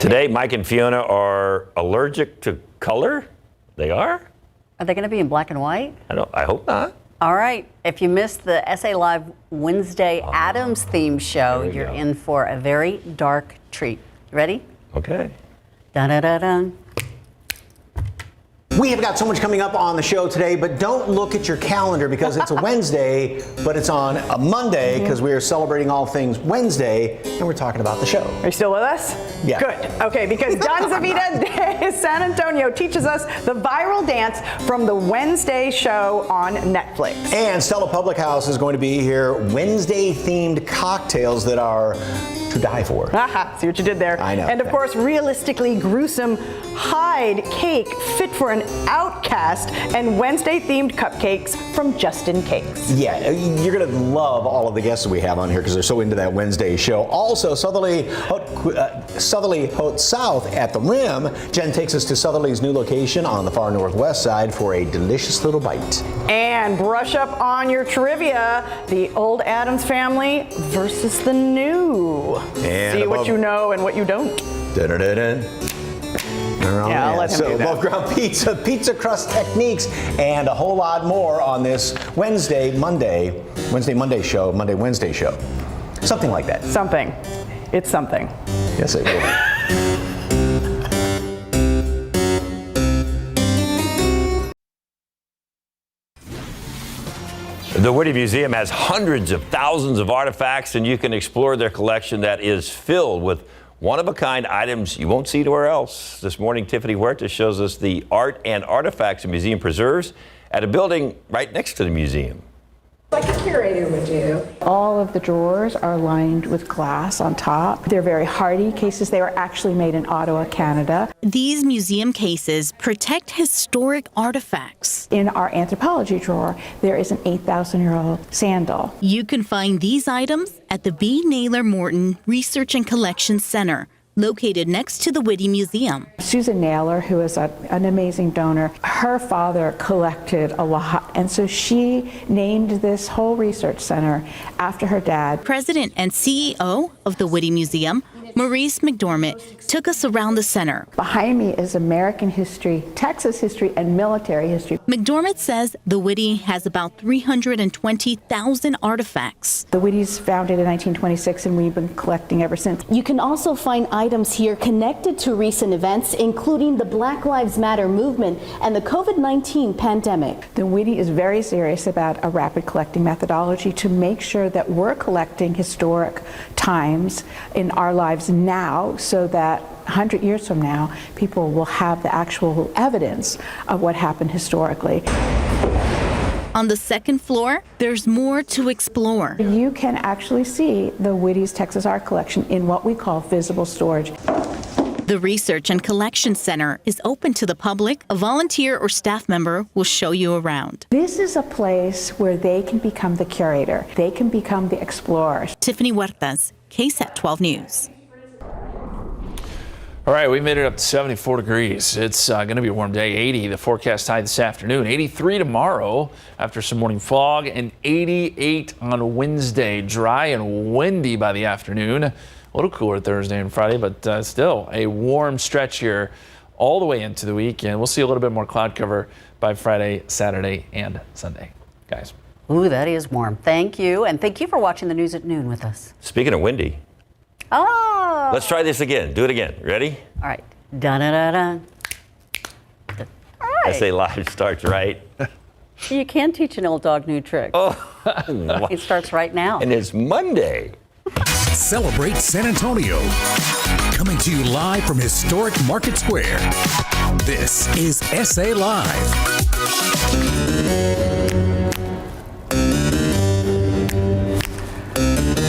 Today, Mike and Fiona are allergic to color. They are? Are they going to be in black and white? I hope not. All right. If you missed the SA Live Wednesday Addams theme show, you're in for a very dark treat. Ready? Okay. Dun-dun-dun-dun. We have got so much coming up on the show today, but don't look at your calendar because it's a Wednesday, but it's on a Monday because we are celebrating all things Wednesday, and we're talking about the show. Are you still with us? Yeah. Good. Okay, because Danza Vida de San Antonio teaches us the viral dance from the Wednesday show on Netflix. And Stella Public House is going to be here. Wednesday-themed cocktails that are to die for. Aha, see what you did there. I know. And of course, realistically gruesome Hyde cake fit for an outcast and Wednesday-themed cupcakes from Justin Cakes. Yeah, you're going to love all of the guests that we have on here because they're so into that Wednesday show. Also, Southerly Haute South at the Rim. Jen takes us to Southerly's new location on the far northwest side for a delicious little bite. And brush up on your trivia. The old Addams Family versus the new. And see what you know and what you don't. Dun-dun-dun-dun. Yeah, I'll let him do that. Above ground pizza, pizza crust techniques, and a whole lot more on this Wednesday, Monday show. Something like that. Something. It's something. Yes, it will. The Whitty Museum has hundreds of thousands of artifacts, and you can explore their collection that is filled with one-of-a-kind items you won't see anywhere else. This morning, Tiffany Huerta shows us the art and artifacts the museum preserves at a building right next to the museum. Like a curator would do. All of the drawers are lined with glass on top. They're very hardy cases. They were actually made in Ottawa, Canada. These museum cases protect historic artifacts. In our anthropology drawer, there is an 8,000-year-old sandal. You can find these items at the B. Naylor Morton Research and Collections Center, located next to the Whitty Museum. Susan Naylor, who is an amazing donor, her father collected a lot, and so she named this whole research center after her dad. President and CEO of the Whitty Museum, Maurice McDormand, took us around the center. Behind me is American history, Texas history, and military history. McDormand says the Whitty has about 320,000 artifacts. The Whittys founded in 1926, and we've been collecting ever since. You can also find items here connected to recent events, including the Black Lives Matter movement and the COVID-19 pandemic. The Whitty is very serious about a rapid collecting methodology to make sure that we're collecting historic times in our lives now, so that 100 years from now, people will have the actual evidence of what happened historically. On the second floor, there's more to explore. You can actually see the Whitty's Texas Art Collection in what we call visible storage. The Research and Collection Center is open to the public. A volunteer or staff member will show you around. This is a place where they can become the curator. They can become the explorer. Tiffany Huertas, KSAT 12 News. All right, we made it up to 74 degrees. It's going to be a warm day. 80, the forecast high this afternoon. 83 tomorrow after some morning fog, and 88 on Wednesday. Dry and windy by the afternoon. A little cooler Thursday and Friday, but still a warm stretch here all the way into the weekend. We'll see a little bit more cloud cover by Friday, Saturday, and Sunday. Guys. Ooh, that is warm. Thank you. And thank you for watching the news at noon with us. Speaking of windy. Oh. Let's try this again. Do it again. Ready? All right. Dun-dun-dun-dun. All right. SA Live starts right. You can teach an old dog new tricks. Oh, It starts right now. and it's Monday. Celebrate San Antonio. Coming to you live from historic Market Square. This is SA Live.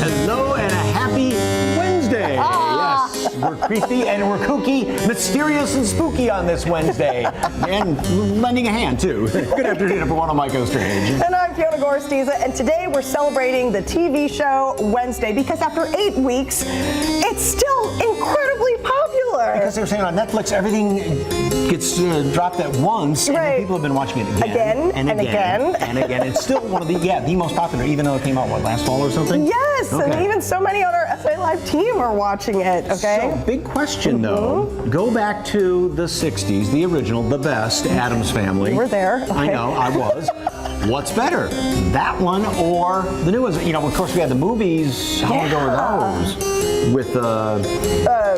Hello and a happy Wednesday. Yes, we're creepy and we're kooky, mysterious and spooky on this Wednesday. And lending a hand, too. Good afternoon, everyone. I'm Mike Osterhage. And I'm Fiona Gorstiza, and today we're celebrating the TV show Wednesday because after 8 weeks, it's still incredibly popular. spoiler. Because they were saying on Netflix, everything gets dropped at once, and Right. people have been watching it again and again. and again. It's still one of the most popular, even though it came out, last fall or something? Yes, and Okay. even so many on our SA Live team are watching it, okay? So, big question though. Go back to the 60s, the original, the best, Addams Family. You were there, I okay. know, I was. What's better, that one or the new ones? You know, of course, we had the movies. How long ago were those? With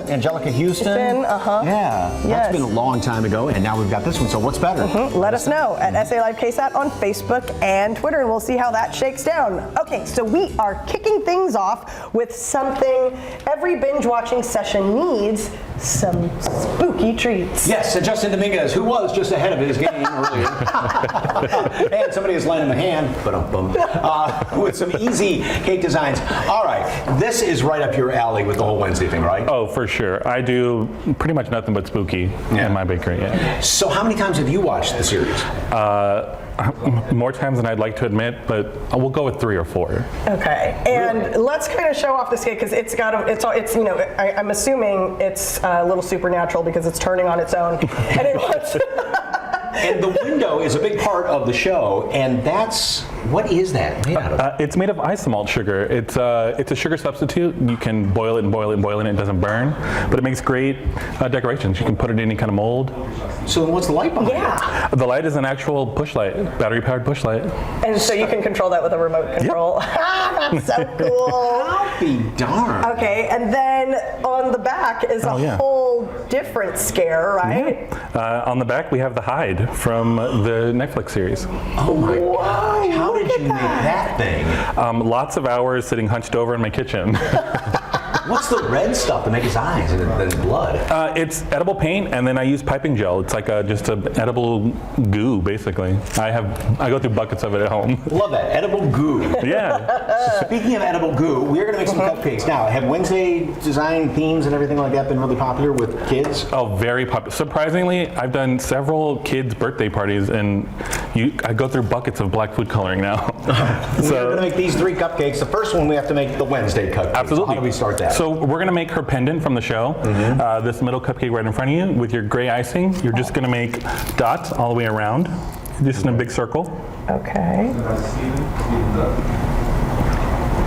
Angelica Houston. Yeah, that's Yes. been a long time ago, and now we've got this one. So what's better? Let us know at SA Live KSAT on Facebook and Twitter, and we'll see how that shakes down. Okay, so we are kicking things off with something every binge-watching session needs, some spooky treats. Yes, and Justin Dominguez, who was just ahead of his game earlier. And somebody is lending him a hand, with some easy cake designs. All right, this is right up your alley with the whole Wednesday thing, right? Oh, for sure. I do pretty much nothing but spooky in my bakery. Yeah. So how many times have you watched the series? More times than I'd like to admit, but we'll go with 3 or 4. Okay, and let's kind of show off this cake because it's you know, I'm assuming it's a little supernatural because it's turning on its own, and it wants. And the window is a big part of the show, and what is that made out of? It's made of isomalt sugar. It's a sugar substitute. You can boil it and boil it and boil it, and it doesn't burn, but it makes great decorations. You can put it in any kind of mold. So then what's the light behind Yeah. The light is an actual push light, battery-powered push light. And so you can control that with a remote control. That's so cool. I'll be darned. Okay, and then on the back is a whole different scare, right? On the back, we have the hide from the Netflix series. Oh my gosh, how did you make that thing? Lots of hours sitting hunched over in my kitchen. What's the red stuff to make his eyes and blood? It's edible paint, and then I use piping gel. It's like just an edible goo, basically. I go through buckets of it at home. Love that, edible goo. Yeah. Speaking of edible goo, we're going to make some cupcakes. Now, have Wednesday design themes and everything like that been really popular with kids? Oh, very popular. Surprisingly, I've done several kids' birthday parties, and I go through buckets of black food coloring now. We're going to make these 3 cupcakes. The first one, we have to make the Wednesday cupcake. Absolutely. So how do we start that? So we're going to make her pendant from the show. This middle cupcake right in front of you with your gray icing. You're just going to make dots all the way around, just in a big circle. Okay.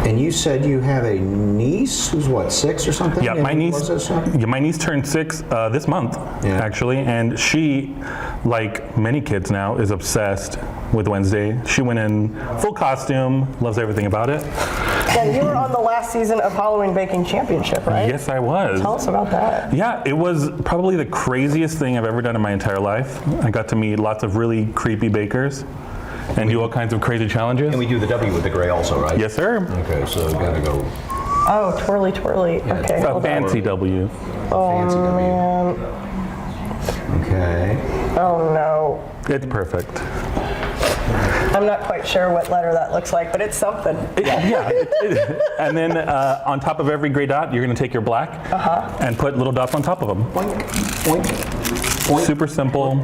And you said you have a niece who's what, 6 or something? Yeah, my niece turned 6 this month, actually, and she, like many kids now, is obsessed with Wednesday. She went in full costume, loves everything about it. And you were on the last season of Halloween Baking Championship, right? Yes, I was. Tell us about that. Yeah, it was probably the craziest thing I've ever done in my entire life. I got to meet lots of really creepy bakers and do all kinds of crazy challenges. And we do the W with the gray also, right? Yes, sir. Okay, so we got to go. Oh, twirly, twirly. Yeah, okay. A fancy W. Fancy W. Okay. Oh no. It's perfect. I'm not quite sure what letter that looks like, but it's something. And then on top of every gray dot, you're going to take your black and put little dots on top of them. Boink, boink, boink. Super simple.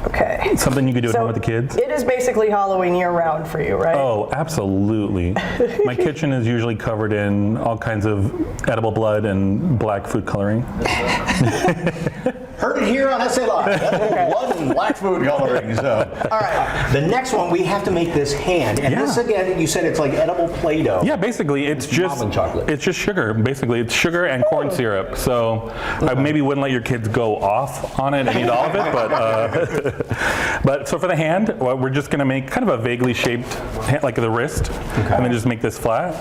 Okay. Something you could do at home with the kids. It is basically Halloween year-round for you, right? Oh, absolutely. My kitchen is usually covered in all kinds of edible blood and black food coloring. Heard it here on SA Live. Blood and black food coloring. So. All right. The next one, we have to make this hand. And this, again, you said it's like edible Play-Doh. Yeah, basically, it's just chocolate. It's just sugar. Basically, it's sugar and corn syrup. So I maybe wouldn't let your kids go off on it and eat all of it, but so for the hand, we're just going to make kind of a vaguely shaped hand, like the wrist, and then just make this flat.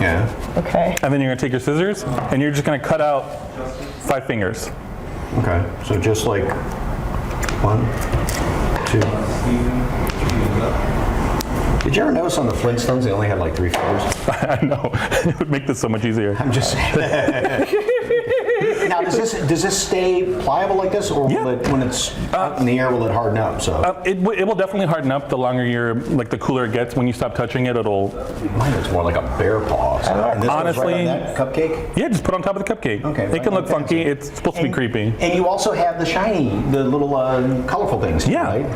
Yeah. Okay. And then you're going to take your scissors, and you're just going to cut out 5 fingers. Okay. So just like 1, 2. Did you ever notice on the Flintstones they only had like 3 fingers? I know. It would make this so much easier. I'm just saying. Now, does this stay pliable like this, or will it, when it's up in the air, will it harden up? So it will definitely harden up the longer the cooler it gets. When you stop touching it, it'll. Mine looks more like a bear paw. So. And this Honestly, goes right on that cupcake. Yeah, just put on top of the cupcake. Okay. It can look funky. It's supposed to be creepy. And you also have the shiny, the little colorful things. Yeah. Right?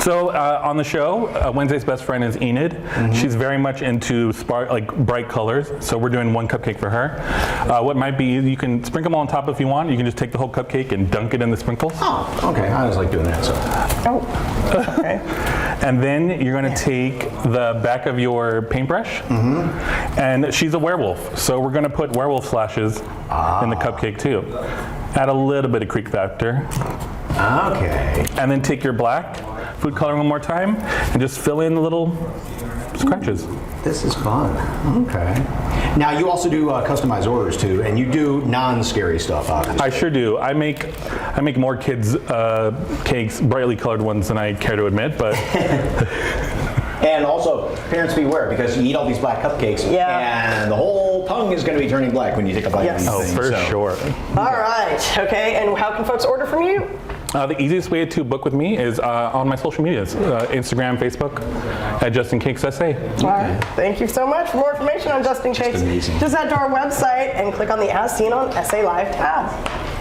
So on the show, Wednesday's best friend is Enid. She's very much into bright colors, so we're doing one cupcake for her. What might be, you can sprinkle them on top if you want. You can just take the whole cupcake and dunk it in the sprinkles. Oh, okay. I always like doing that. So. Oh, okay. And then you're going to take the back of your paintbrush, and she's a werewolf, so we're going to put werewolf slashes in the cupcake too. Add a little bit of creep factor. Okay. And then take your black food color one more time and just fill in the little scratches. This is fun. Okay. Now you also do customized orders too, and you do non-scary stuff, obviously. I sure do. I make more kids' cakes, brightly colored ones, than I care to admit, but. And also, parents beware, because you eat all these black cupcakes, and the whole tongue is going to be turning black when you take a bite of these things. For sure. All right. Okay. And how can folks order from you? The easiest way to book with me is on my social medias, Instagram, Facebook, at Justin Cakes SA. All right. Thank you so much. For more information on Justin Cakes, just head to our website and click on the As Seen on SA Live tab.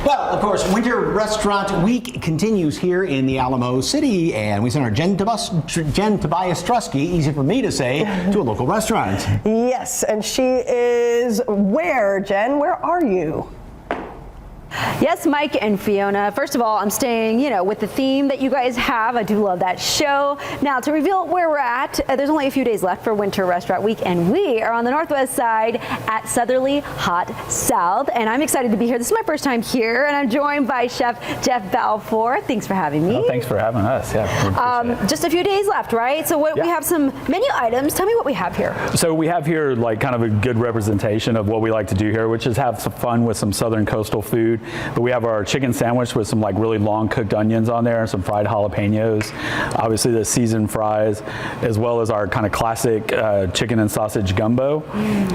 Well, of course, Winter Restaurant Week continues here in the Alamo City, and we sent our Jen Tobias Strusky, easy for me to say, to a local restaurant. Yes, and she is where, Jen? Where are you? Yes, Mike and Fiona. First of all, I'm staying, with the theme that you guys have. I do love that show. Now, to reveal where we're at, there's only a few days left for Winter Restaurant Week, and we are on the northwest side at Southerly Hot South, and I'm excited to be here. This is my first time here, and I'm joined by Chef Jeff Balfour. Thanks for having me. Oh, thanks for having us. Yeah. Just a few days left, right? So we have some menu items. Tell me what we have here. So we have here kind of a good representation of what we like to do here, which is have some fun with some southern coastal food. But we have our chicken sandwich with some really long cooked onions on there and some fried jalapenos. Obviously the seasoned fries, as well as our kind of classic chicken and sausage gumbo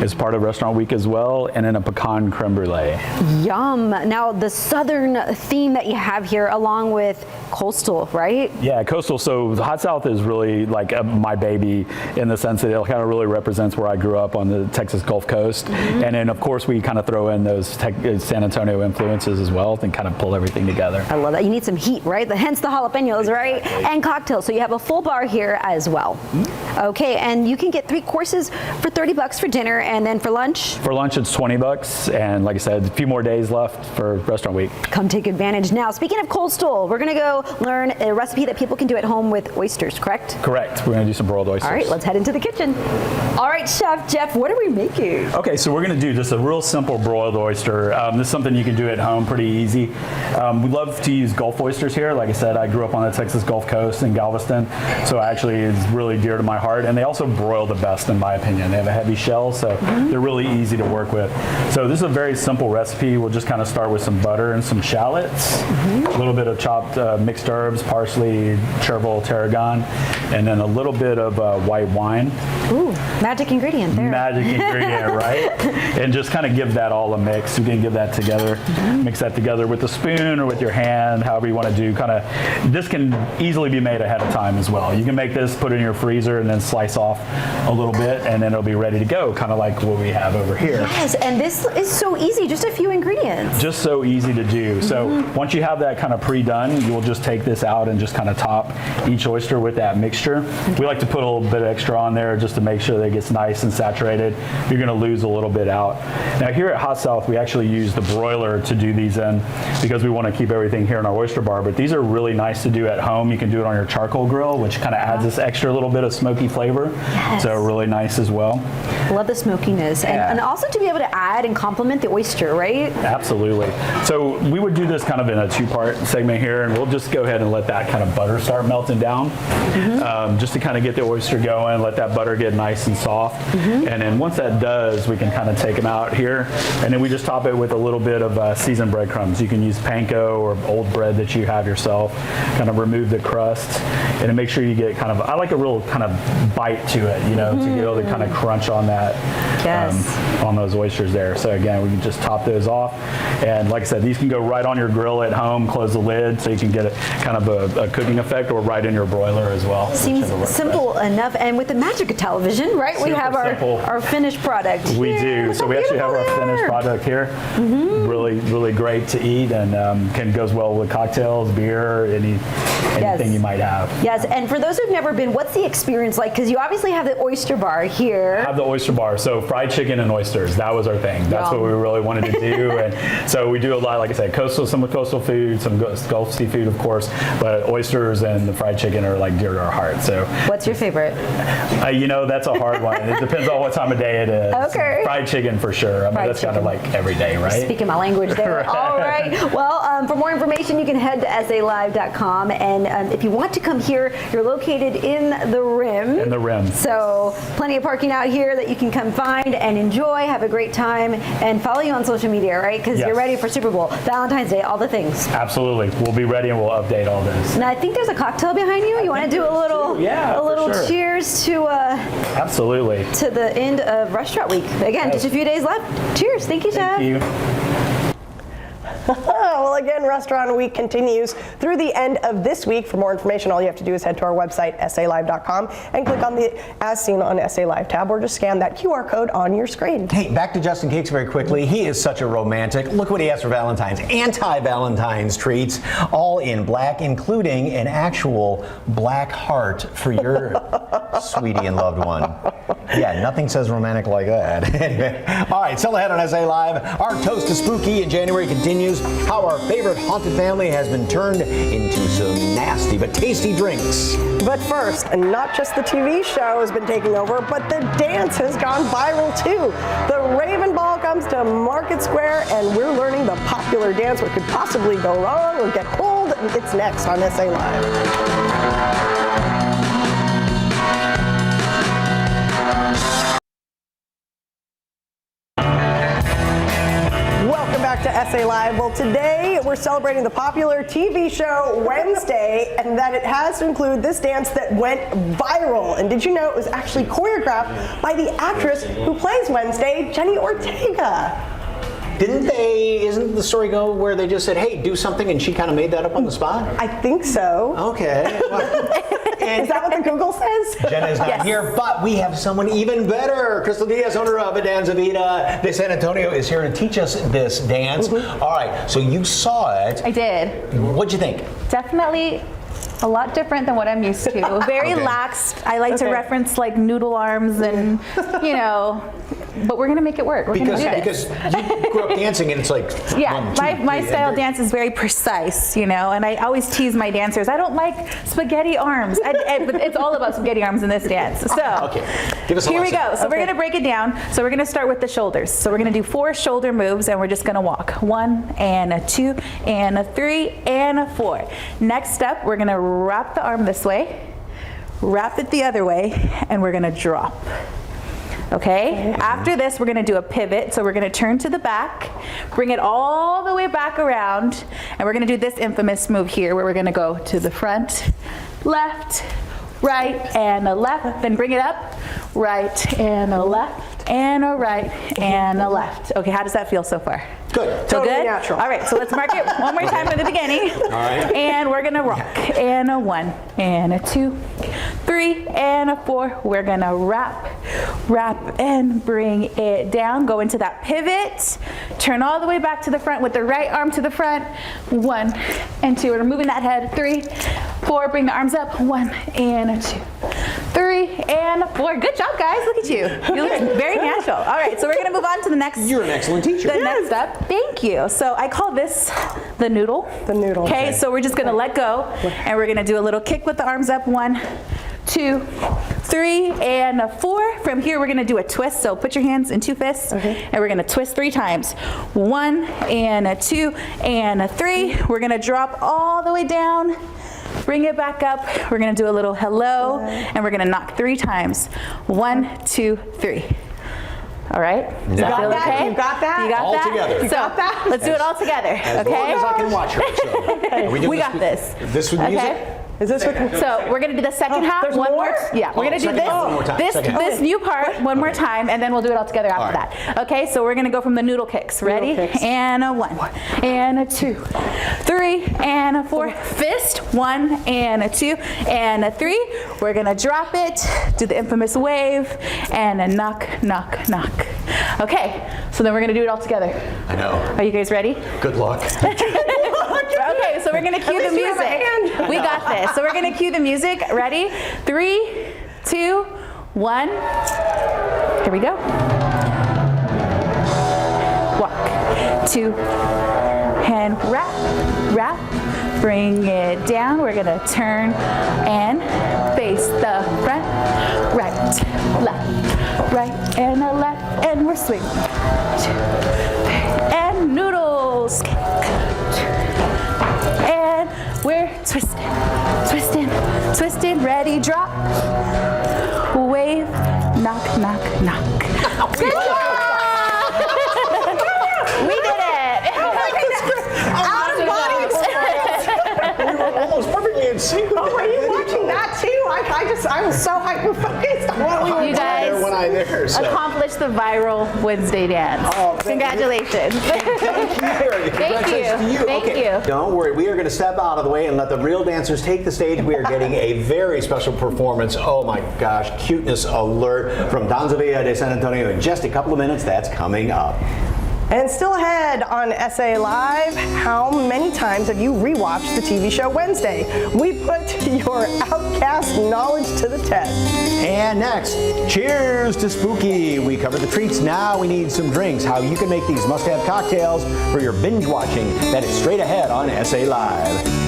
is part of Restaurant Week as well, and then a pecan creme brulee. Yum. Now the southern theme that you have here along with coastal, right? Yeah, coastal. So the Hot South is really my baby in the sense that it kind of really represents where I grew up on the Texas Gulf Coast. And then of course we kind of throw in those San Antonio influences as well and kind of pull everything together. I love that. You need some heat, right? Hence the jalapenos, right? And cocktails. So you have a full bar here as well. Okay, and you can get 3 courses for $30 for dinner, and then for lunch? For lunch it's $20, and like I said, a few more days left for Restaurant Week. Come take advantage. Now, speaking of coastal, we're gonna go learn a recipe that people can do at home with oysters, correct? Correct. We're gonna do some broiled oysters. All right, let's head into the kitchen. All right, Chef Jeff, what are we making? Okay, so we're gonna do just a real simple broiled oyster. This is something you can do at home pretty easy. We love to use Gulf oysters here. Like I said, I grew up on the Texas Gulf Coast in Galveston, so actually it's really dear to my heart. And they also broil the best, in my opinion. They have a heavy shell, so they're really easy to work with. So this is a very simple recipe. We'll just kind of start with some butter and some shallots, a little bit of chopped mixed herbs, parsley, chervil, tarragon, and then a little bit of white wine. Ooh, magic ingredient there. Magic ingredient, right? And just kind of give that all a mix. You can give that together, mix that together with a spoon or with your hand, however you want to do. This can easily be made ahead of time as well. You can make this, put it in your freezer, and then slice off a little bit, and then it'll be ready to go, kind of like what we have over here. Yes, and this is so easy, just a few ingredients. Just so easy to do. So once you have that kind of pre-done, you'll just take this out and just kind of top each oyster with that mixture. We like to put a little bit extra on there just to make sure that it gets nice and saturated. You're going to lose a little bit out. Now here at Hot South, we actually use the broiler to do these in because we want to keep everything here in our oyster bar, but these are really nice to do at home. You can do it on your charcoal grill, which kind of adds this extra little bit of smoky flavor. Yes. So really nice as well. Love the smokiness, and also to be able to add and complement the oyster, right? Absolutely. So we would do this kind of in a 2-part segment here, and we'll just go ahead and let that kind of butter start melting down, just to kind of get the oyster going, let that butter get nice and soft. And then once that does, we can kind of take them out here, and then we just top it with a little bit of seasoned breadcrumbs. You can use panko or old bread that you have yourself, kind of remove the crust, and then make sure you get kind of, I like a real kind of bite to it, to be able to kind of crunch on that. that on those oysters there. So again, we can just top those off. And like I said, these can go right on your grill at home, close the lid so you can get kind of a cooking effect, or right in your broiler as well. Seems simple enough. And with the magic of television, right? We have our finished product. We do. So we actually have our finished product here. Really, really great to eat, and goes well with cocktails, beer, anything you might have. Yes, and for those who've never been, what's the experience like? Because you obviously have the oyster bar here. I have the oyster bar. So fried chicken and oysters, that was our thing. That's what we really wanted to do. And so we do a lot, like I said, some coastal food, some Gulf seafood, of course, but oysters and the fried chicken are like dear to our heart. So what's your favorite? That's a hard one. It depends on what time of day it is. Okay. Fried chicken for sure. I mean, that's kind of like every day, right? Speaking my language there. Right. All right. Well, for more information, you can head to SALive.com. And if you want to come here, you're located in the Rim. In the Rim. So plenty of parking out here that you can come find and enjoy, have a great time, and follow you on social media, right? Because you're ready for Super Bowl, Valentine's Day, all the things. Absolutely. We'll be ready and we'll update all this. Now, I think there's a cocktail behind you. You want to do a little, sure. cheers to absolutely to the end of Restaurant Week. Again, just a few days left. Cheers. Thank you, Chef. Thank you. Well, again, Restaurant Week continues through the end of this week. For more information, all you have to do is head to our website, SALive.com, and click on the As Seen on SA Live tab, or just scan that QR code on your screen. Hey, back to Justin Cakes very quickly. He is such a romantic. Look what he has for Valentine's. Anti-Valentine's treats, all in black, including an actual black heart for your sweetie and loved one. Yeah, nothing says romantic like that. Anyway, all right, still ahead on SA Live. Our toast to spooky in January continues. How our favorite haunted family has been turned into some nasty but tasty drinks. But first, not just the TV show has been taking over, but the dance has gone viral too. The Raven Ball comes to Market Square, and we're learning the popular dance, what could possibly go wrong or get pulled. It's next on SA Live. Back to SA Live. Well, today we're celebrating the popular TV show Wednesday, and that it has to include this dance that went viral. And did you know it was actually choreographed by the actress who plays Wednesday, Jenny Ortega? Isn't the story go where they just said, hey, do something, and she kind of made that up on the spot? I think so. Okay. Well, is that what the Google says? Jenna is not here, but we have someone even better. Crystal Diaz, owner of Danza Vida de San Antonio, is here to teach us this dance. All right, so you saw it. I did. What'd you think? Definitely a lot different than what I'm used to. Very laxed. I like to reference like noodle arms and, but we're going to make it work. We're going to do this. Because you grew up dancing and it's like my style dance is very precise, and I always tease my dancers. I don't like spaghetti arms. But it's all about spaghetti arms in this dance. So give us a here we lesson. go. So we're going to break it down. So we're going to start with the shoulders. So we're going to do 4 shoulder moves, and we're just going to walk. 1 and a 2 and a 3 and a 4. Next up, we're going to wrap the arm this way, wrap it the other way, and we're going to drop. Okay, after this we're going to do a pivot, so we're going to turn to the back, bring it all the way back around, and we're going to do this infamous move here where we're going to go to the front, left, right, and a left, then bring it up, right, and a left, and a right, and a left. Okay, how does that feel so far? Good. So totally good? Natural. All right, so let's mark it one more time from the beginning. All right. And we're going to rock. And a 1, and a 2, 3, and a 4. We're going to wrap, and bring it down. Go into that pivot. Turn all the way back to the front with the right arm to the front. 1 and 2. We're moving that head. 3, 4. Bring the arms up. 1 and a 2, 3 and a 4. Good job, guys. Look at you. You look very natural. All right, so we're going to move on to the next. You're an excellent teacher. The next step. Thank you. So I call this the noodle. The noodle. Okay, so we're just going to let go, and we're going to do a little kick with the arms up. 1, 2, 3, and a 4. From here, we're going to do a twist. So put your hands in 2 fists, and we're going to twist 3 times. 1 and a 2 and a 3. We're going to drop all the way down. Bring it back up. We're going to do a little hello, and we're going to knock 3 times. 1, 2, 3. All right? Does that feel okay? You got that? You got all that? together. So You got that? let's do it all together. As okay? long as I can watch her. So. We got this. This with music? Okay? Is this what? So we're gonna do the second half. There's One more? Yeah, we're gonna do second half one more time. this Second half. this new part one more time, and then we'll do it all together after All right. that. Okay, so we're gonna go from the noodle kicks. Ready? Noodle kicks. And a 1, and a 2, 3, and a 4. Fist. 1 and a 2 and a 3. We're gonna drop it, do the infamous wave, and a knock, knock, knock. Okay, so then we're gonna do it all together. I know. Are you guys ready? Good luck. Okay, so we're gonna cue the least you have a music. hand. We got this. So we're gonna cue the music. Ready? 3, 2, 1. Here we go. Walk, 2, and wrap, wrap. Bring it down. We're gonna turn and face the front. Right, left, right, and a left, and we're swinging. 2, and noodles. And we're twisting, twisting, twisting. Ready, drop. Wave, knock, knock, knock. Good job! We did it! Out of body We were almost perfectly in sync with Oh, were you watching that too? I was so hyper focused on what we were You guys There, one eye there. So. accomplished the viral Wednesday dance. Oh, thank you. Congratulations. Thank Congratulations to you. Thank Okay, you. Don't worry. We are going to step out of the way and let the real dancers take the stage. We are getting a very special performance. Oh my gosh, cuteness alert from Donzavilla de San Antonio in just a couple of minutes. That's coming up. And still ahead on SA Live, how many times have you rewatched the TV show Wednesday? We put your Outcast knowledge to the test. And next, cheers to spooky. We covered the treats. Now we need some drinks. How you can make these must-have cocktails for your binge watching. That is straight ahead on SA Live.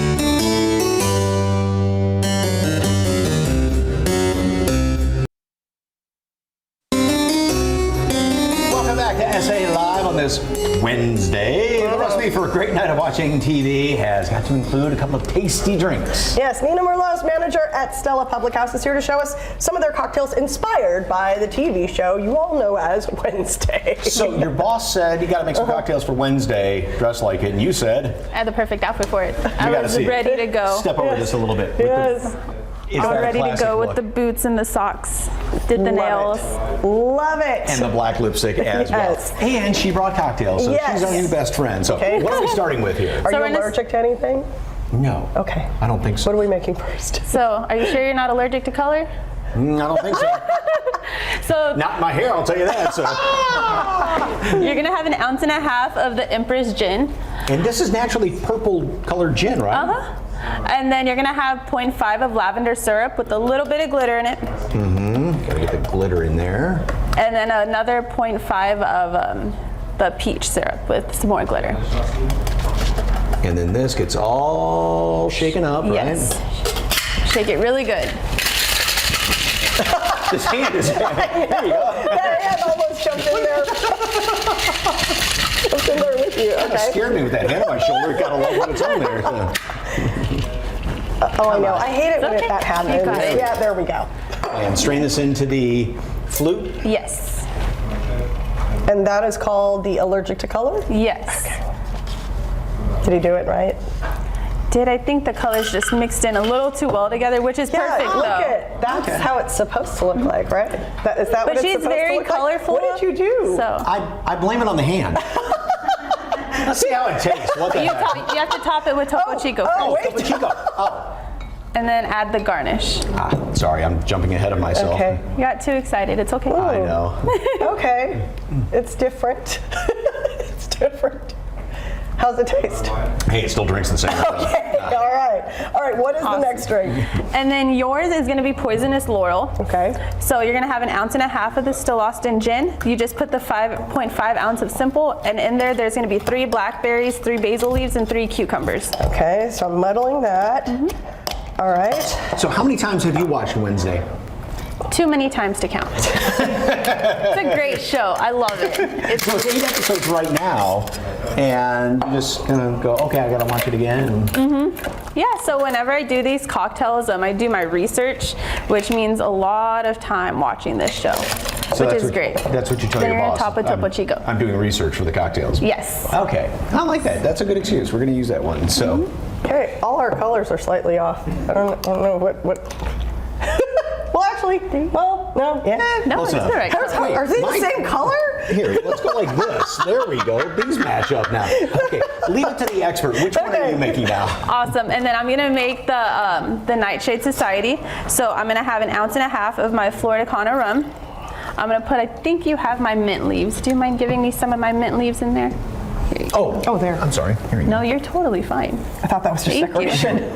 Welcome back to SA Live on this Wednesday. The recipe for a great night of watching TV has got to include a couple of tasty drinks. Yes, Nina Merlos, manager at Stella Public House, is here to show us some of their cocktails inspired by the TV show you all know as Wednesday. So your boss said you got to make some cocktails for Wednesday, dress like it, and you said I had the perfect outfit for it. I gotta was see it. ready to go. Step over this a little bit. Yes. Is I'm that a ready to classic go look? with the boots and the socks. Did the nails. Love it. And the black lipstick as Yes. well. And she brought cocktails, so Yes. she's our new best friend. So Okay. what are we starting with here? Are So you we're gonna- allergic to anything? No. Okay. I don't think so. What are we making first? So, are you sure you're not allergic to color? I don't think so. So, Not my hair, I'll tell you that. So. You're gonna have 1.5 ounces of the Empress gin. And this is naturally purple colored gin, right? Uh-huh. And then you're gonna have 0.5 of lavender syrup with a little bit of glitter in it. Mm-hmm. Gotta get the glitter in there. And then another 0.5 of the peach syrup with some more glitter. And then this gets all shaken up, right? Yes. Shake it really good. This hand is. There you go. That hand almost jumped in there. Jumped in there with you. Kind of Okay. scared me with that hand on my shoulder. It got a love on its own there. So. Oh, I know. I hate it when okay. that happens. You got it. Yeah, there we go. And strain this into the flute. Yes. And that is called the allergic to color? Yes. Did he do it right? I think the colors just mixed in a little too well together, which is perfect look though. it. That's how it's supposed to look like, right? Is that But what it's she's supposed very to look like? colorful. What did you do? So I blame it on the hand. Let's see how it tastes. What the you, heck? you have to top it with Topo Chico first. Oh, Topo Chico. Oh. And then add the garnish. Sorry, I'm jumping ahead of myself. Okay. You got too excited. It's okay. I know. Okay. It's different. It's different. How's it taste? Hey, it still drinks the same. Okay. All right. All right. What is the next drink? And then yours is going to be Poisonous Laurel. Okay. So you're going to have 1.5 ounces of the Still Austin gin. You just put the 5.5 ounce of Simple, and in there's going to be 3 blackberries, 3 basil leaves, and 3 cucumbers. Okay. So I'm muddling that. All right. So how many times have you watched Wednesday? Too many times to count. It's a great show. I love it. So it's 8 episodes right now, and you're just gonna go, okay, I gotta watch it again. Yeah, so whenever I do these cocktails, I do my research, which means a lot of time watching this show, So which that's is great. That's what you tell Then your you're boss. gonna top with Topo Chico. I'm doing research for the cocktails. Yes. Okay, I like that. That's a good excuse. We're gonna use that one. So. Okay, all our colors are slightly off. I don't know what. Well, actually, well, no, yeah. No, it's the right color. Are they the Mike, same color? Here, let's go like this. There we go. These match up now. Okay, leave it to the expert. Which one are you making now? Awesome. And then I'm going to make the Nightshade Society. So I'm going to have 1.5 ounces of my Floridicana rum. I'm going to put, I think you have my mint leaves. Do you mind giving me some of my mint leaves in there? Oh, there. I'm sorry. Here you No, you're totally fine. I thought that was just decoration.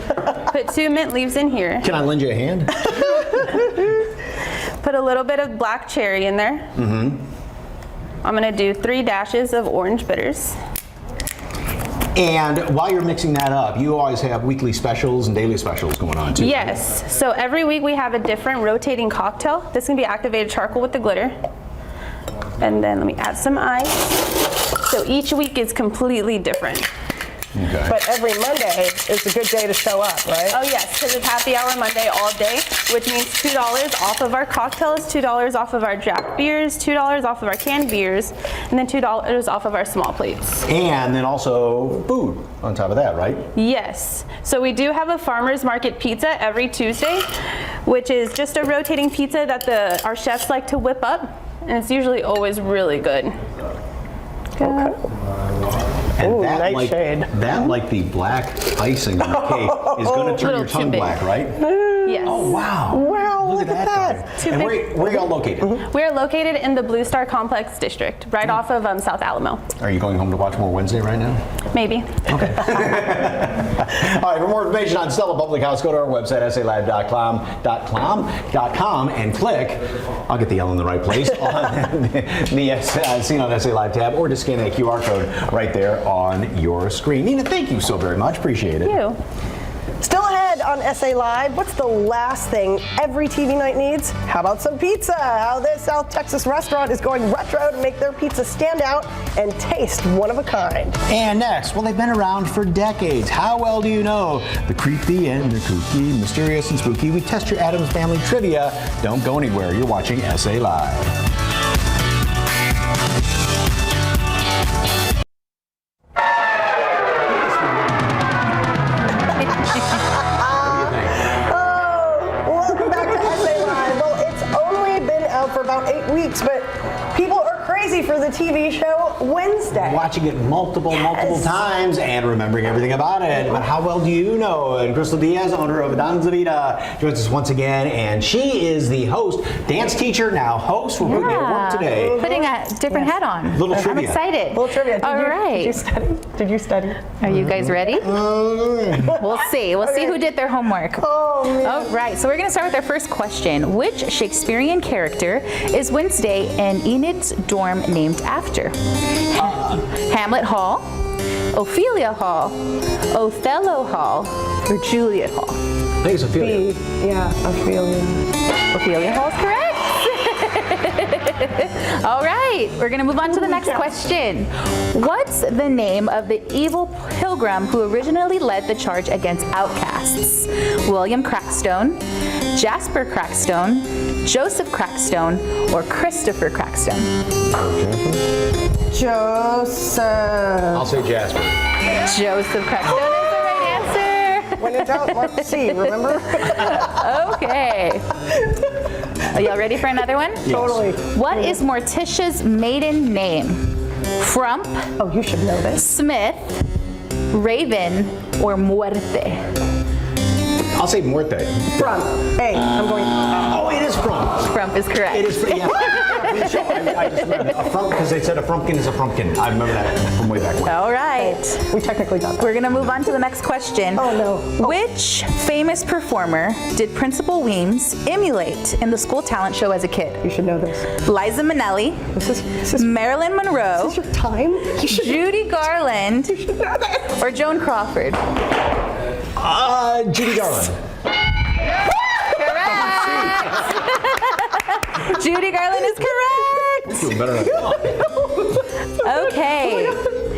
Put 2 mint leaves in here. Can I lend you a hand? Put a little bit of black cherry in there. Mm-hmm. I'm going to do 3 dashes of orange bitters. And while you're mixing that up, you always have weekly specials and daily specials going on too. Yes. Right? So every week we have a different rotating cocktail. This can be activated charcoal with the glitter. And then let me add some ice. So each week is completely different. Okay. But every Monday is a good day to show up, right? Oh yes, because it's happy hour Monday all day, which means $2 off of our cocktails, $2 off of our draft beers, $2 off of our canned beers, and then $2 off of our small plates. And then also food on top of that, right? Yes. So we do have a farmer's market pizza every Tuesday, which is just a rotating pizza that our chefs like to whip up, and it's usually always really good. Okay. And Ooh, that Nightshade. like the black icing on the cake is going to turn your tongue black, right? Yes. Oh, wow. Wow, look at that. Too And big. where are y'all located? We are located in the Blue Star Complex district, right off of South Alamo. Are you going home to watch more Wednesday right now? Maybe. Okay. All right, for more information on Stella Public House, go to our website, salive.com, and click, I'll get the L in the right place, on the Seen on SA Live tab, or to scan that QR code right there on your screen. Nina, thank you so very much. Appreciate it. Thank you. Still ahead on SA Live, what's the last thing every TV night needs? How about some pizza? How this South Texas restaurant is going retro to make their pizza stand out and taste one of a kind. And next, well, they've been around for decades. How well do you know the creepy and the kooky, mysterious and spooky? We test your Addams Family trivia. Don't go anywhere. You're watching SA Live. Welcome back to SA Live. Well, it's only been out for about 8 weeks, but people are crazy for the TV show Wednesday. Watching it multiple times and remembering everything about it. But how well do you know? And Crystal Diaz, owner of Danza Vida, joins us once again, and she is the host, dance teacher, now host. We're putting you at work today. Putting a different hat on. Little I'm trivia. excited. Little trivia. All right. Did you study? Did you study? Are you guys ready? We'll see. We'll see who did their homework. Oh, man. All right, so we're going to start with our first question. Which Shakespearean character is Wednesday in Enid's dorm named after? Hamlet Hall, Ophelia Hall, Othello Hall, or Juliet Hall? I think it's Ophelia. Yeah, Ophelia. Ophelia Hall is correct. All right, we're going to move on to the next question. What's the name of the evil pilgrim who originally led the charge against outcasts? William Crackstone, Jasper Crackstone, Joseph Crackstone, or Christopher Crackstone? Joseph. I'll say Jasper. Joseph Crackstone is the right answer. When in doubt, mark C, remember? Okay. Are y'all ready for another one? Yes. Totally. What is Morticia's maiden name? Frump, Oh, you should know this. Smith, Raven, or Muerte? I'll say Muerte. From. Hey, I'm going. Oh, it is Frump. Frump is correct. It is, yeah. I just remember a frump because they said a frumpkin is a frumpkin. I remember that from way back when. All right. We technically got that. We're going to move on to the next question. Oh, no. Which famous performer did Principal Weems emulate in the school talent show as a kid? You should know this. Liza Minnelli, This is Marilyn Monroe, your time. You should Judy Garland, know this. or Joan Crawford? Judy Garland. Correct. Judy Garland is correct. Doing better than Okay.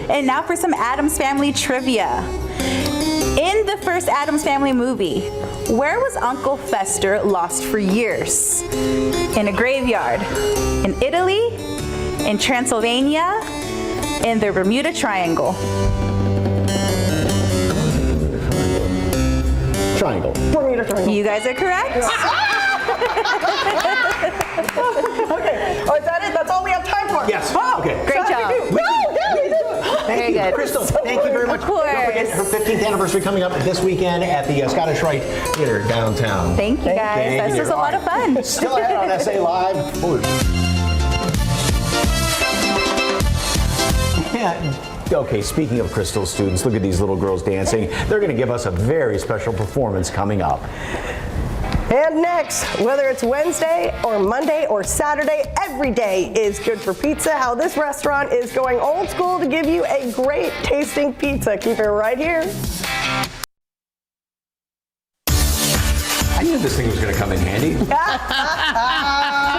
And now for some Addams Family trivia. In the first Addams Family movie, where was Uncle Fester lost for years? In a graveyard, in Italy, in Transylvania, in the Bermuda Triangle. Triangle. Bermuda Triangle. You guys are correct. Okay. Oh, is that it? That's all we have time for? Yes. Oh, Okay. Great job. Very good. Crystal, thank you very much. Of course. Don't forget her 15th anniversary coming up this weekend at the Scottish Rite Theater downtown. Thank you guys. Thank This you. was a lot of fun. Still ahead on SA Live. Yeah. Okay, speaking of Crystal students, look at these little girls dancing. They're going to give us a very special performance coming up. And next, whether it's Wednesday or Monday or Saturday, every day is good for pizza. How this restaurant is going old school to give you a great tasting pizza. Keep it right here. I knew this thing was going to come in handy.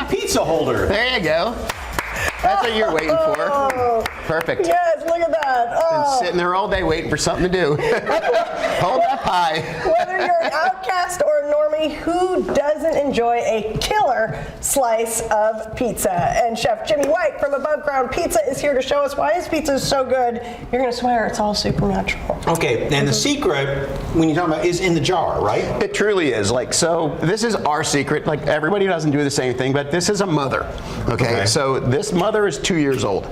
Pizza holder. There you go. That's what you're waiting for. Perfect. Yes, look at that. Been sitting there all day waiting for something to do. Hold that pie. Whether you're an outcast or a normie, who doesn't enjoy a killer slice of pizza? And Chef Jimmy White from Above Ground Pizza is here to show us why his pizza is so good. You're going to swear it's all supernatural. Okay, and the secret, when you talk about, is in the jar, right? It truly is. Like, so this is our secret. Like, everybody doesn't do the same thing, but this is a mother. Okay. So this mother is 2 years old.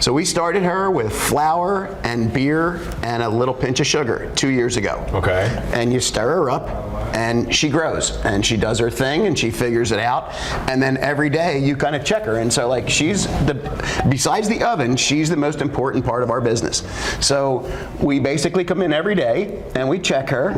So we started her with flour and beer and a little pinch of sugar 2 years ago. Okay. And you stir her up and she grows and she does her thing and she figures it out. And then every day you kind of check her. And so, like, besides the oven, she's the most important part of our business. So we basically come in every day and we check her.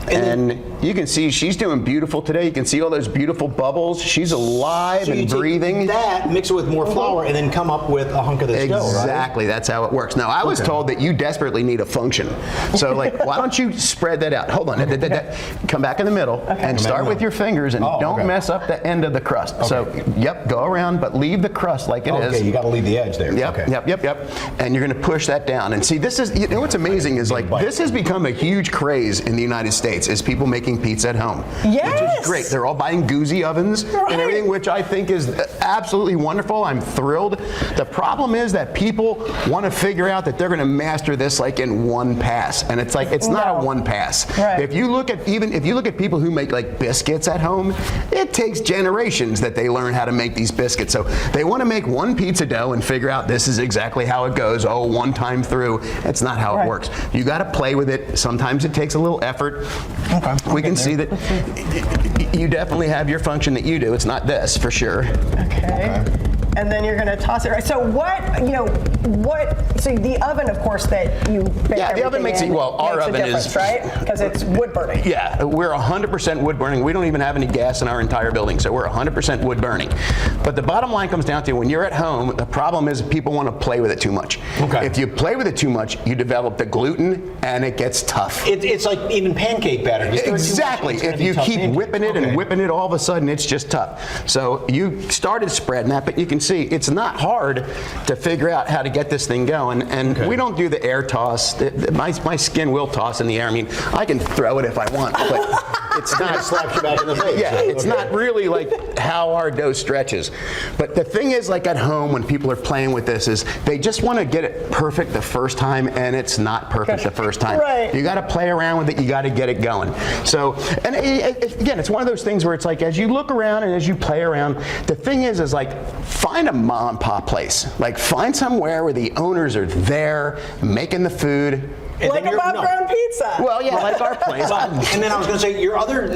And you can see she's doing beautiful today. You can see all those beautiful bubbles. She's alive and breathing. That, mix it with more flour, and then come up with a hunk of this dough, right? Exactly. That's how it works. Now, I was told that you desperately need a function. So, like, why don't you spread that out? Hold on. Come back in the middle and start with your fingers and don't mess up the end of the crust. So, yep, go around, but leave the crust like it is. Okay, you got to leave the edge there. Yep, yep. And you're going to push that down. And see, this is, you know what's amazing is, like, this has become a huge craze in the United States, is people making pizza at home. Yes. Which is great. They're all buying Goozy ovens and everything, which I think is absolutely wonderful. I'm thrilled. The problem is that people want to figure out that they're going to master this like in one pass, and it's like it's not a one pass. Right. If you look at people who make like biscuits at home, it takes generations that they learn how to make these biscuits. So they want to make one pizza dough and figure out this is exactly how it goes. Oh, one time through. It's not how it works. You got to play with it. Sometimes it takes a little effort. We can see that you definitely have your function that you do. It's not this, for sure. Okay. And then you're going to toss it. Right. So so the oven, of course, that you bake the oven makes it, well, our oven is, right? Because it's wood burning. Yeah, we're 100% wood burning. We don't even have any gas in our entire building, so we're 100% wood burning. But the bottom line comes down to, when you're at home, the problem is people want to play with it too much. Okay. If you play with it too much, you develop the gluten and it gets tough. It's like even pancake batter. Exactly. If you keep whipping it and whipping it, all of a sudden it's just tough. So you started spreading that, but you can see it's not hard to figure out how to get this thing going. And we don't do the air toss. My skin will toss in the air. I mean, I can throw it if I want, but it's not. Slaps you back in the face. Yeah, it's not really like how our dough stretches. But the thing is, like at home, when people are playing with this, is they just want to get it perfect the first time, and it's not perfect the first time. Right. You got to play around with it. You got to get it going. So, and again, it's one of those things where it's like, as you look around and as you play around, the thing is like, find a mom and pop place. Like, find somewhere where the owners are there making the food. Like Above Ground Pizza. Well, yeah, like our place. And then I was going to say,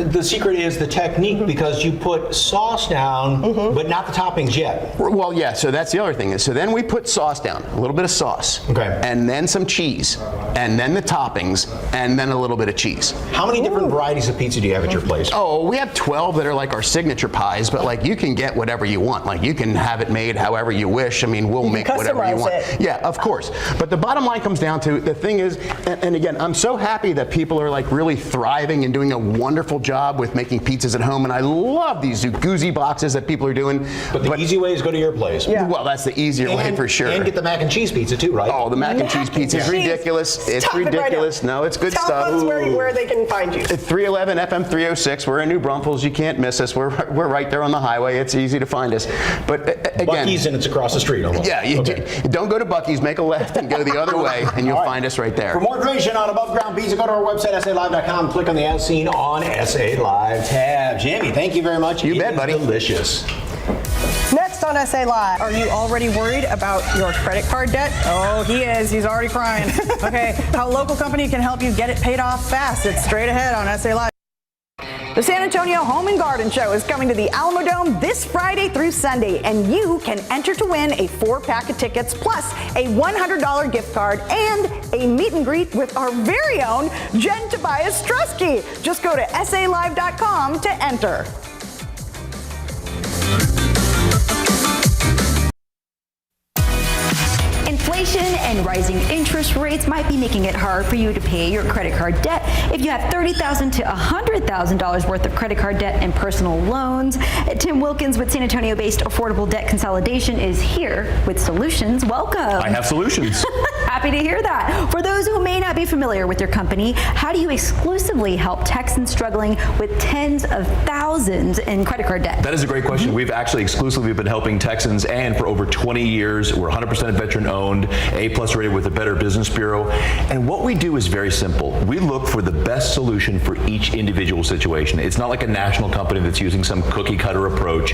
the secret is the technique, because you put sauce down, but not the toppings yet. Well, yeah, so that's the other thing. So then we put sauce down, a little bit of sauce. Okay. And then some cheese, and then the toppings, and then a little bit of cheese. How many different varieties of pizza do you have at your place? Oh, we have 12 that are like our signature pies, but like you can get whatever you want. Like you can have it made however you wish. I mean, we'll make whatever you want. Yeah, of course. But the bottom line comes down to, the thing is, and again, I'm so happy that people are like really thriving and doing a wonderful job with making pizzas at home, and I love these Zucuzzi boxes that people are doing. But the easy way is go to your place. Yeah. Well, that's the easier way for sure. And get the mac and cheese pizza too, right? Oh, the mac and cheese pizza is ridiculous. It's ridiculous. No, it's good stuff. Tell us where they can find you. 311 FM 306. We're in New Braunfels. You can't miss us. We're right there on the highway. It's easy to find us. But again, Buc-ee's, and it's across the street almost. Yeah, don't go to Buc-ee's. Make a left and go the other way, and you'll find us right there. For more information on above ground pizza, go to our website, SALive.com. Click on the As Seen on SA Live tab. Jamie, thank you very much. You bet, buddy. Delicious. Next on SA Live, are you already worried about your credit card debt? Oh, he is. He's already crying. Okay, how a local company can help you get it paid off fast. It's straight ahead on SA Live. The San Antonio Home and Garden Show is coming to the Alamo Dome this Friday through Sunday, and you can enter to win a 4-pack of tickets plus a $100 gift card and a meet and greet with our very own Jen Tobias Strusky. Just go to SALive.com to enter. Inflation and rising interest rates might be making it hard for you to pay your credit card debt. If you have $30,000 to $100,000 worth of credit card debt and personal loans, Tim Wilkins with San Antonio-based Affordable Debt Consolidation is here with solutions. Welcome. I have solutions. Happy to hear that. For those who may not be familiar with your company, how do you exclusively help Texans struggling with tens of thousands in credit card debt? That is a great question. We've actually exclusively been helping Texans, and for over 20 years, we're 100% veteran owned, A+ rated with the Better Business Bureau. And what we do is very simple. We look for the best solution for each individual situation. It's not like a national company that's using some cookie cutter approach.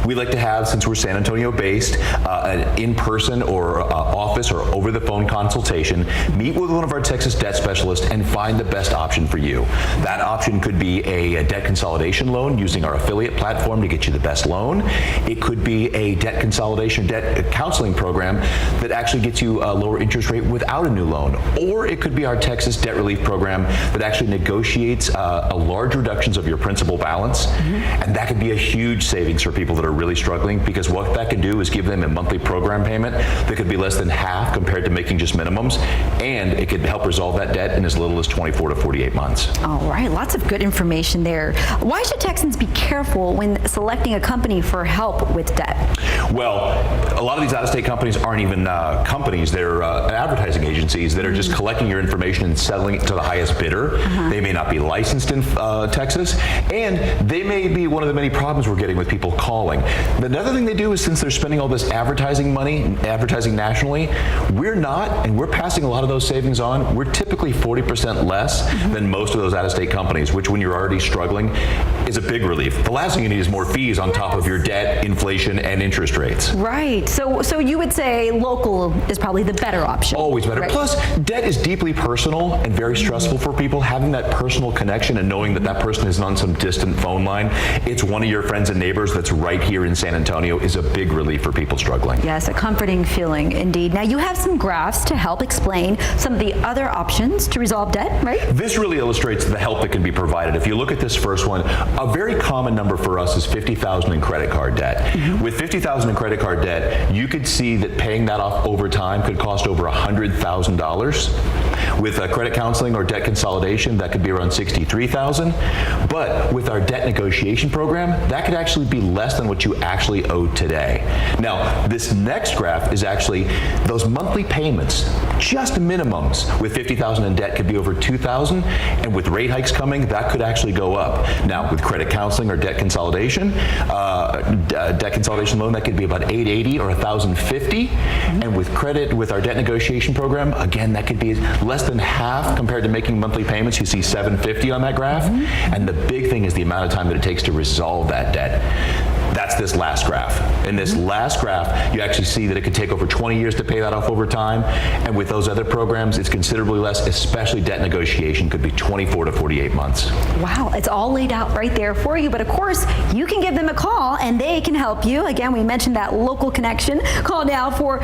We like to have, since we're San Antonio based, an in-person or office or over the phone consultation, meet with one of our Texas debt specialists and find the best option for you. That option could be a debt consolidation loan using our affiliate platform to get you the best loan. It could be a debt consolidation, debt counseling program that actually gets you a lower interest rate without a new loan. Or it could be our Texas Debt Relief Program that actually negotiates a large reductions of your principal balance. And that could be a huge savings for people that are really struggling, because what that can do is give them a monthly program payment that could be less than half compared to making just minimums, and it could help resolve that debt in as little as 24 to 48 months. All right, lots of good information there. Why should Texans be careful when selecting a company for help with debt? Well, a lot of these out-of-state companies aren't even companies. They're advertising agencies that are just collecting your information and selling it to the highest bidder. They may not be licensed in Texas, and they may be one of the many problems we're getting with people calling. But another thing they do is, since they're spending all this advertising money, advertising nationally, we're not, and we're passing a lot of those savings on. We're typically 40% less than most of those out-of-state companies, which when you're already struggling is a big relief. The last thing you need is more fees on top of your debt, inflation, and interest rates. Right. So you would say local is probably the better option. Always better. Right. Plus, debt is deeply personal and very stressful for people. Having that personal connection and knowing that that person is on some distant phone line, it's one of your friends and neighbors that's right here in San Antonio, is a big relief for people struggling. Yes, a comforting feeling indeed. Now you have some graphs to help explain some of the other options to resolve debt, right? This really illustrates the help that can be provided. If you look at this first one, a very common number for us is $50,000 in credit card debt. With $50,000 in credit card debt, you could see that paying that off over time could cost over $100,000. With credit counseling or debt consolidation, that could be around $63,000. But with our debt negotiation program, that could actually be less than what you actually owe today. Now, this next graph is actually those monthly payments, just minimums with $50,000 in debt could be over $2,000, and with rate hikes coming, that could actually go up. Now, with credit counseling or debt consolidation loan, that could be about $880 or $1,050, and with our debt negotiation program, again, that could be less than half compared to making monthly payments. You see $750 on that graph, and the big thing is the amount of time that it takes to resolve that debt. That's this last graph. In this last graph, you actually see that it could take over 20 years to pay that off over time. And with those other programs, it's considerably less, especially debt negotiation could be 24 to 48 months. Wow, it's all laid out right there for you. But of course, you can give them a call and they can help you. Again, we mentioned that local connection. Call now for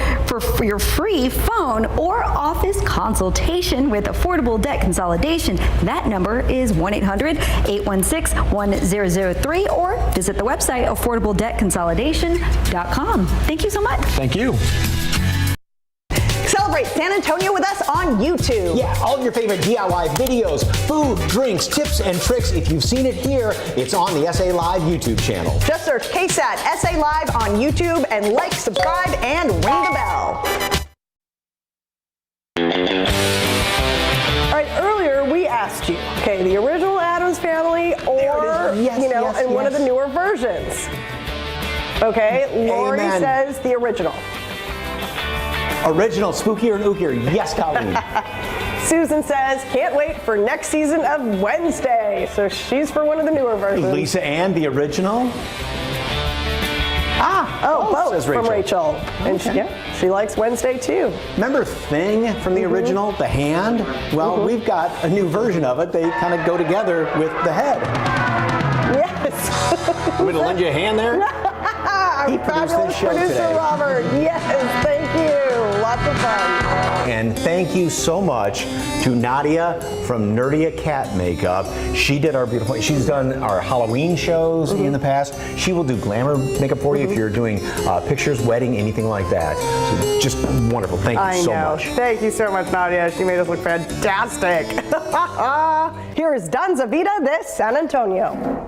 your free phone or office consultation with Affordable Debt Consolidation. That number is 1-800-816-1003 or visit the website affordabledebtconsolidation.com. Thank you so much. Thank you. Celebrate San Antonio with us on YouTube. Yeah, all of your favorite DIY videos, food, drinks, tips, and tricks. If you've seen it here, it's on the SA Live YouTube channel. Just search KSAT SA Live on YouTube and like, subscribe, and ring the bell. All right, earlier we asked you, okay, the original Addams Family or, one of the newer versions. Okay, Lori says the original. Original, spookier and ookier. Yes, Colleen. Susan says, can't wait for next season of Wednesday. So she's for one of the newer versions. Lisa Ann, the original. Both says from Rachel. And she likes Wednesday too. Remember Thing from the original, the hand? Well, we've got a new version of it. They kind of go together with the head. Yes. Want me to lend you a hand there? He produced this show Producer today. Robert. Yes, thank you. Lots of fun. And thank you so much to Nadia from Nerdia Cat Makeup. She did our beautiful, she's done our Halloween shows in the past. She will do glamour makeup for you if you're doing pictures, wedding, anything like that. So just wonderful. Thank you so much. Thank you so much, Nadia. She made us look fantastic. Here is Danza Vida de San Antonio.